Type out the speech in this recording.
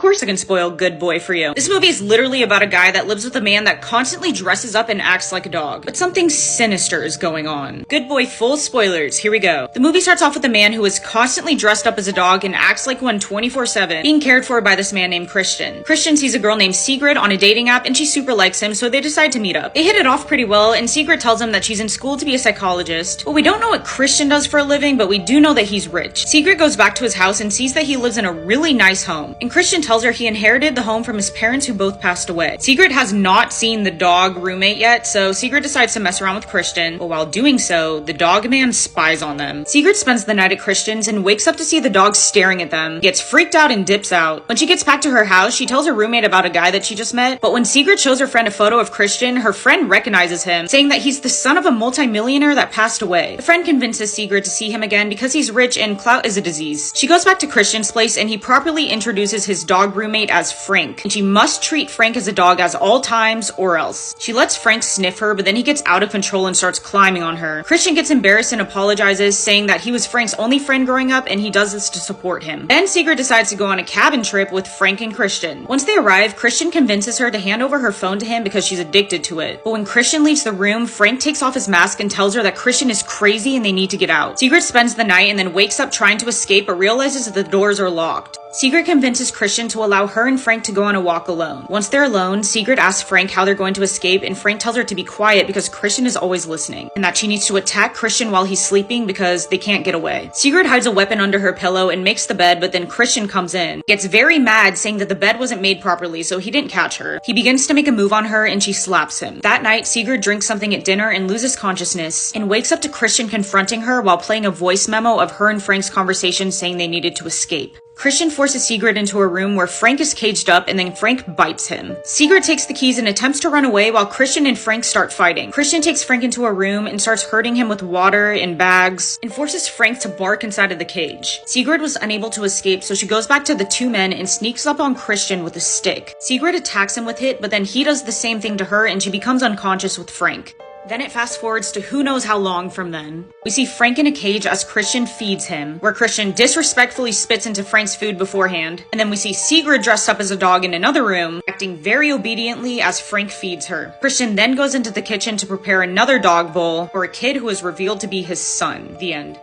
Of course I can spoil Good Boy for you. This movie is literally about a guy that lives with a man that constantly dresses up and acts like a dog. But something sinister is going on. Good Boy full spoilers, here we go. The movie starts off with a man who is constantly dressed up as a dog and acts like one 24/7, being cared for by this man named Christian. Christian sees a girl named Sigrid on a dating app and she super likes him, so they decide to meet up. They hit it off pretty well and Sigrid tells him that she's in school to be a psychologist. Well, we don't know what Christian does for a living, but we do know that he's rich. Sigrid goes back to his house and sees that he lives in a really nice home. And Christian tells her he inherited the home from his parents who both passed away. Sigrid has not seen the dog roommate yet, so Sigrid decides to mess around with Christian, but while doing so, the dog man spies on them. Sigrid spends the night at Christian's and wakes up to see the dog staring at them, gets freaked out and dips out. When she gets back to her house, she tells her roommate about a guy that she just met, but when Sigrid shows her friend a photo of Christian, her friend recognizes him, saying that he's the son of a multimillionaire that passed away. The friend convinces Sigrid to see him again because he's rich and clout is a disease. She goes back to Christian's place and he properly introduces his dog roommate as Frank, and she must treat Frank as a dog at all times or else. She lets Frank sniff her, but then he gets out of control and starts climbing on her. Christian gets embarrassed and apologizes, saying that he was Frank's only friend growing up and he does this to support him. Then Sigrid decides to go on a cabin trip with Frank and Christian. Once they arrive, Christian convinces her to hand over her phone to him because she's addicted to it. But when Christian leaves the room, Frank takes off his mask and tells her that Christian is crazy and they need to get out. Sigrid spends the night and then wakes up trying to escape but realizes that the doors are locked. Sigrid convinces Christian to allow her and Frank to go on a walk alone. Once they're alone, Sigrid asks Frank how they're going to escape and Frank tells her to be quiet because Christian is always listening and that she needs to attack Christian while he's sleeping because they can't get away. Sigrid hides a weapon under her pillow and makes the bed, but then Christian comes in, gets very mad saying that the bed wasn't made properly so he didn't catch her. He begins to make a move on her and she slaps him. That night, Sigrid drinks something at dinner and loses consciousness and wakes up to Christian confronting her while playing a voice memo of her and Frank's conversation saying they needed to escape. Christian forces Sigrid into a room where Frank is caged up and then Frank bites him. Sigrid takes the keys and attempts to run away while Christian and Frank start fighting. Christian takes Frank into a room and starts hurting him with water and bags and forces Frank to bark inside of the cage. Sigrid was unable to escape, so she goes back to the two men and sneaks up on Christian with a stick. Sigrid attacks him with it, but then he does the same thing to her and she becomes unconscious with Frank. Then it fast forwards to who knows how long from then. We see Frank in a cage as Christian feeds him, where Christian disrespectfully spits into Frank's food beforehand. And then we see Sigrid dressed up as a dog in another room, acting very obediently as Frank feeds her. Christian then goes into the kitchen to prepare another dog bowl for a kid who is revealed to be his son. The end.